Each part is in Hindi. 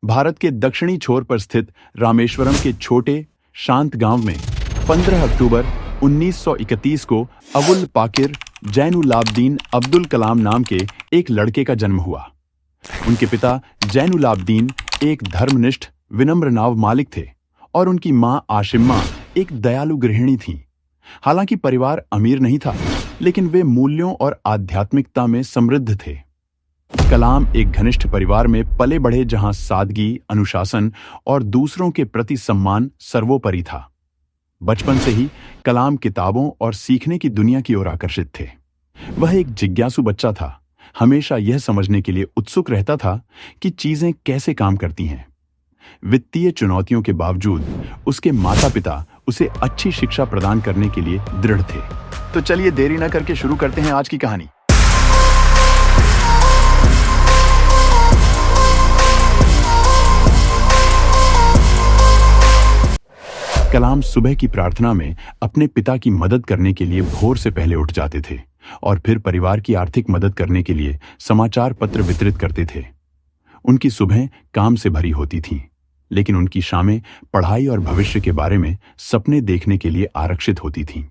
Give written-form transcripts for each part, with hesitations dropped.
भारत के दक्षिणी छोर पर स्थित रामेश्वरम के छोटे शांत गांव में 15 अक्टूबर 1931 को अबुल पाकिर जैनुलाब्दीन अब्दुल कलाम नाम के एक लड़के का जन्म हुआ। उनके पिता जैनुलाब्दीन एक धर्मनिष्ठ विनम्र नाव मालिक थे और उनकी मां आशिम्मा एक दयालु गृहिणी थीं। हालांकि परिवार अमीर नहीं था, लेकिन वे मूल्यों और आध्यात्मिकता में समृद्ध थे। कलाम एक घनिष्ठ परिवार में पले बढ़े जहां सादगी, अनुशासन और दूसरों के प्रति सम्मान सर्वोपरि था। बचपन से ही कलाम किताबों और सीखने की दुनिया की ओर आकर्षित थे। वह एक जिज्ञासु बच्चा था, हमेशा यह समझने के लिए उत्सुक रहता था कि चीजें कैसे काम करती हैं। वित्तीय चुनौतियों के बावजूद उसके माता-पिता उसे अच्छी शिक्षा प्रदान करने के लिए दृढ़ थे। तो चलिए देरी न करके शुरू करते हैं आज की कहानी। कलाम सुबह की प्रार्थना में अपने पिता की मदद करने के लिए भोर से पहले उठ जाते थे और फिर परिवार की आर्थिक मदद करने के लिए समाचार पत्र वितरित करते थे। उनकी सुबहें काम से भरी होती थीं, लेकिन उनकी शामें पढ़ाई और भविष्य के बारे में सपने देखने के लिए आरक्षित होती थीं।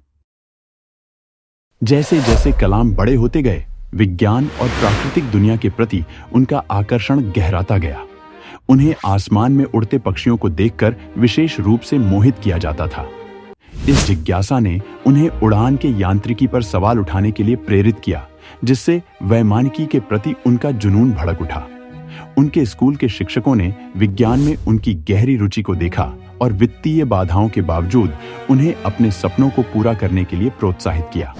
जैसे जैसे कलाम बड़े होते गए, विज्ञान और प्राकृतिक दुनिया के प्रति उनका आकर्षण गहराता गया। उन्हें आसमान में उड़ते पक्षियों को देखकर विशेष रूप से मोहित किया जाता था। इस जिज्ञासा ने उन्हें उड़ान के यांत्रिकी पर सवाल उठाने के लिए प्रेरित किया, जिससे वैमानिकी के प्रति उनका जुनून भड़क उठा। उनके स्कूल के शिक्षकों ने विज्ञान में उनकी गहरी रुचि को देखा और वित्तीय बाधाओं के बावजूद उन्हें अपने सपनों को पूरा करने के लिए प्रोत्साहित किया।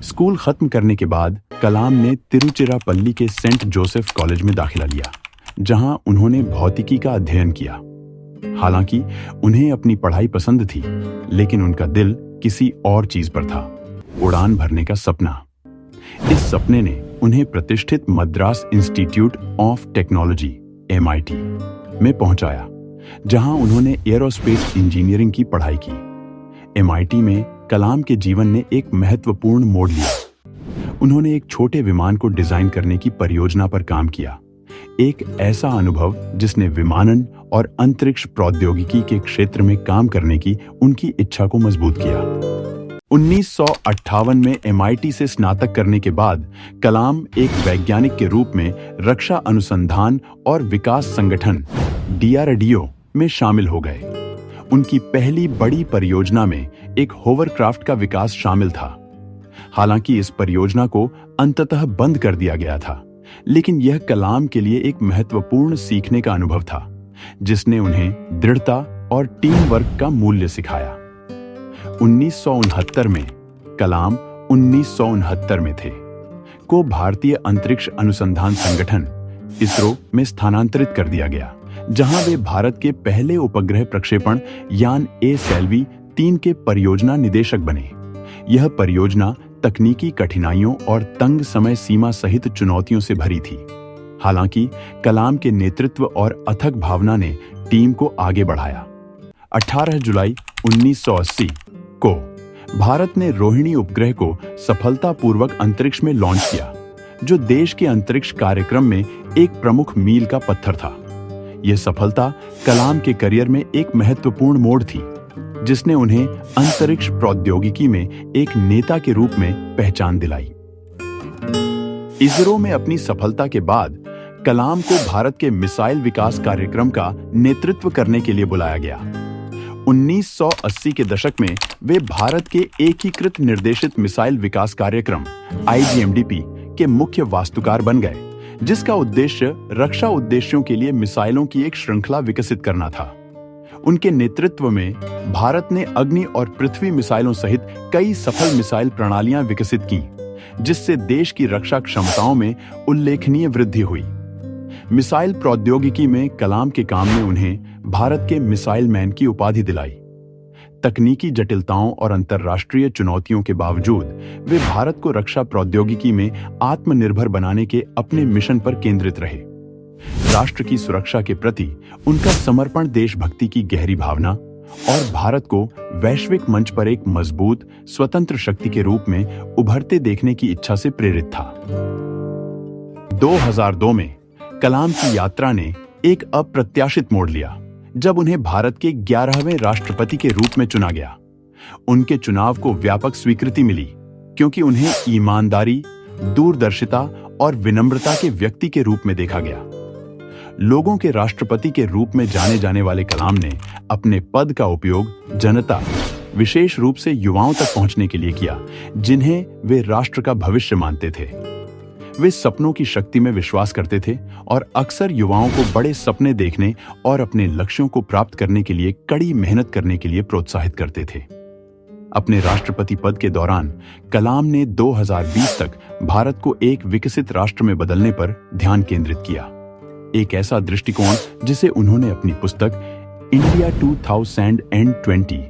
स्कूल खत्म करने के बाद कलाम ने तिरुचिरापल्ली के सेंट जोसेफ कॉलेज में दाखिला लिया, जहां उन्होंने भौतिकी का अध्ययन किया। हालांकि उन्हें अपनी पढ़ाई पसंद थी, लेकिन उनका दिल किसी और चीज पर था, उड़ान भरने का सपना। इस सपने ने उन्हें प्रतिष्ठित Madras institute of technology (MIT) में पहुंचाया, जहां उन्होंने एयरोस्पेस इंजीनियरिंग की पढ़ाई की। MIT में कलाम के जीवन ने एक महत्वपूर्ण मोड़ लिया। उन्होंने एक छोटे विमान को डिजाइन करने की परियोजना पर काम किया, एक ऐसा अनुभव जिसने विमानन और अंतरिक्ष प्रौद्योगिकी के क्षेत्र में काम करने की उनकी इच्छा को मजबूत किया। 1958 में MIT से स्नातक करने के बाद कलाम एक वैज्ञानिक के रूप में रक्षा अनुसंधान और विकास संगठन DRDO में शामिल हो गए। उनकी पहली बड़ी परियोजना में एक होवरक्राफ्ट का विकास शामिल था। हालांकि इस परियोजना को अंततः बंद कर दिया गया था, लेकिन यह कलाम के लिए एक महत्वपूर्ण सीखने का अनुभव था, जिसने उन्हें दृढ़ता और टीम वर्क का मूल्य सिखाया। 1969 में कलाम 1969 में थे को भारतीय अंतरिक्ष अनुसंधान संगठन (ISRO) में स्थानांतरित कर दिया गया, जहां वे भारत के पहले उपग्रह प्रक्षेपण यान A-SALVI 3 के परियोजना निदेशक बने। यह परियोजना तकनीकी कठिनाइयों और तंग समय सीमा सहित चुनौतियों से भरी थी। हालांकि कलाम के नेतृत्व और अथक भावना ने टीम को आगे बढ़ाया। 18 जुलाई 1980 को भारत ने रोहिणी उपग्रह को सफलतापूर्वक अंतरिक्ष में लॉन्च किया, जो देश के अंतरिक्ष कार्यक्रम में एक प्रमुख मील का पत्थर था। यह सफलता कलाम के करियर में एक महत्वपूर्ण मोड़ थी, जिसने उन्हें अंतरिक्ष प्रौद्योगिकी में एक नेता के रूप में पहचान दिलाई। ISRO में अपनी सफलता के बाद कलाम को भारत के मिसाइल विकास कार्यक्रम का नेतृत्व करने के लिए बुलाया गया। 1980 के दशक में वे भारत के एकीकृत निर्देशित मिसाइल विकास कार्यक्रम IGMDP के मुख्य वास्तुकार बन गए, जिसका उद्देश्य रक्षा उद्देश्यों के लिए मिसाइलों की एक श्रृंखला विकसित करना था। उनके नेतृत्व में भारत ने अग्नि और पृथ्वी मिसाइलों सहित कई सफल मिसाइल प्रणालियां विकसित की, जिससे देश की रक्षा क्षमताओं में उल्लेखनीय वृद्धि हुई। मिसाइल प्रौद्योगिकी में कलाम के काम ने उन्हें भारत के मिसाइल मैन की उपाधि दिलाई। तकनीकी जटिलताओं और अंतर्राष्ट्रीय चुनौतियों के बावजूद वे भारत को रक्षा प्रौद्योगिकी में आत्मनिर्भर बनाने के अपने मिशन पर केंद्रित रहे। राष्ट्र की सुरक्षा के प्रति उनका समर्पण देशभक्ति की गहरी भावना और भारत को वैश्विक मंच पर एक मजबूत, स्वतंत्र शक्ति के रूप में उभरते देखने की इच्छा से प्रेरित था। 2002 में कलाम की यात्रा ने एक अप्रत्याशित मोड़ लिया जब उन्हें भारत के 11वें राष्ट्रपति के रूप में चुना गया। उनके चुनाव को व्यापक स्वीकृति मिली क्योंकि उन्हें ईमानदारी, दूरदर्शिता और विनम्रता के व्यक्ति के रूप में देखा गया। लोगों के राष्ट्रपति के रूप में जाने जाने वाले कलाम ने अपने पद का उपयोग जनता, विशेष रूप से युवाओं तक पहुंचने के लिए किया, जिन्हें वे राष्ट्र का भविष्य मानते थे। वे सपनों की शक्ति में विश्वास करते थे और अक्सर युवाओं को बड़े सपने देखने और अपने लक्ष्यों को प्राप्त करने के लिए कड़ी मेहनत करने के लिए प्रोत्साहित करते थे। अपने राष्ट्रपति पद के दौरान कलाम ने 2020 तक भारत को एक विकसित राष्ट्र में बदलने पर ध्यान केंद्रित किया। एक ऐसा दृष्टिकोण जिसे उन्होंने अपनी पुस्तक India 2020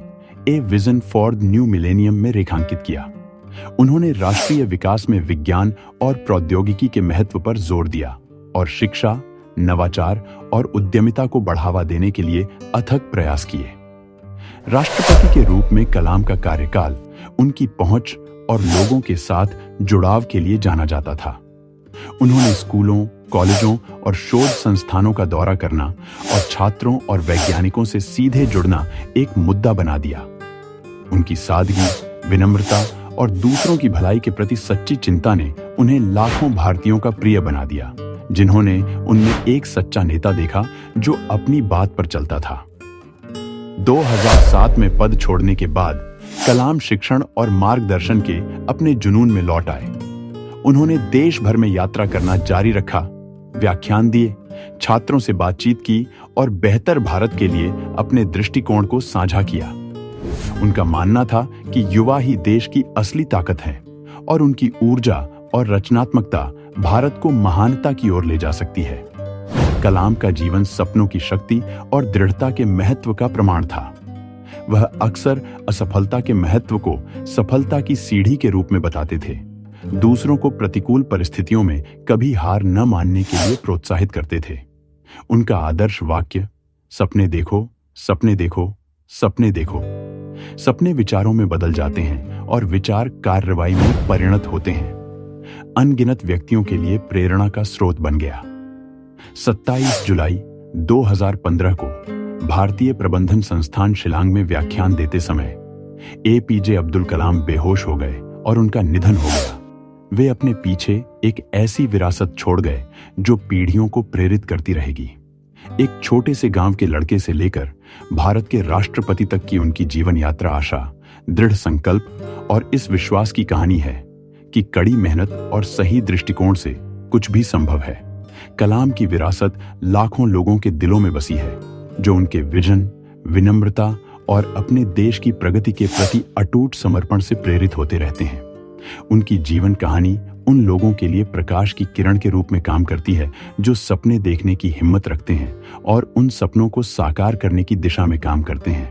a vision for the new millennium में रेखांकित किया। उन्होंने राष्ट्रीय विकास में विज्ञान और प्रौद्योगिकी के महत्व पर जोर दिया और शिक्षा, नवाचार और उद्यमिता को बढ़ावा देने के लिए अथक प्रयास किए। राष्ट्रपति के रूप में कलाम का कार्यकाल उनकी पहुंच और लोगों के साथ जुड़ाव के लिए जाना जाता था। उन्होंने स्कूलों, कॉलेजों और शोध संस्थानों का दौरा करना और छात्रों और वैज्ञानिकों से सीधे जुड़ना एक मुद्दा बना दिया। उनकी सादगी, विनम्रता और दूसरों की भलाई के प्रति सच्ची चिंता ने उन्हें लाखों भारतीयों का प्रिय बना दिया, जिन्होंने उनमें एक सच्चा नेता देखा जो अपनी बात पर चलता था। 2007 में पद छोड़ने के बाद कलाम शिक्षण और मार्गदर्शन के अपने जुनून में लौट आए। उन्होंने देश भर में यात्रा करना जारी रखा, व्याख्यान दिए, छात्रों से बातचीत की और बेहतर भारत के लिए अपने दृष्टिकोण को साझा किया। उनका मानना था कि युवा ही देश की असली ताकत है और उनकी ऊर्जा और रचनात्मकता भारत को महानता की ओर ले जा सकती है। कलाम का जीवन सपनों की शक्ति और दृढ़ता के महत्व का प्रमाण था। वह अक्सर असफलता के महत्व को सफलता की सीढ़ी के रूप में बताते थे, दूसरों को प्रतिकूल परिस्थितियों में कभी हार न मानने के लिए प्रोत्साहित करते थे। उनका आदर्श वाक्य सपने देखो, सपने देखो, सपने देखो। सपने विचारों में बदल जाते हैं और विचार कार्रवाई में परिणत होते हैं। अनगिनत व्यक्तियों के लिए प्रेरणा का स्रोत बन गया। 27 जुलाई 2015 को भारतीय प्रबंधन संस्थान शिलांग में व्याख्यान देते समय एपीजे अब्दुल कलाम बेहोश हो गए और उनका निधन हो गया। वे अपने पीछे एक ऐसी विरासत छोड़ गए जो पीढ़ियों को प्रेरित करती रहेगी। एक छोटे से गांव के लड़के से लेकर भारत के राष्ट्रपति तक की उनकी जीवन यात्रा आशा, दृढ़ संकल्प और इस विश्वास की कहानी है कि कड़ी मेहनत और सही दृष्टिकोण से कुछ भी संभव है। कलाम की विरासत लाखों लोगों के दिलों में बसी है, जो उनके विजन, विनम्रता और अपने देश की प्रगति के प्रति अटूट समर्पण से प्रेरित होते रहते हैं। उनकी जीवन कहानी उन लोगों के लिए प्रकाश की किरण के रूप में काम करती है जो सपने देखने की हिम्मत रखते हैं और उन सपनों को साकार करने की दिशा में काम करते हैं।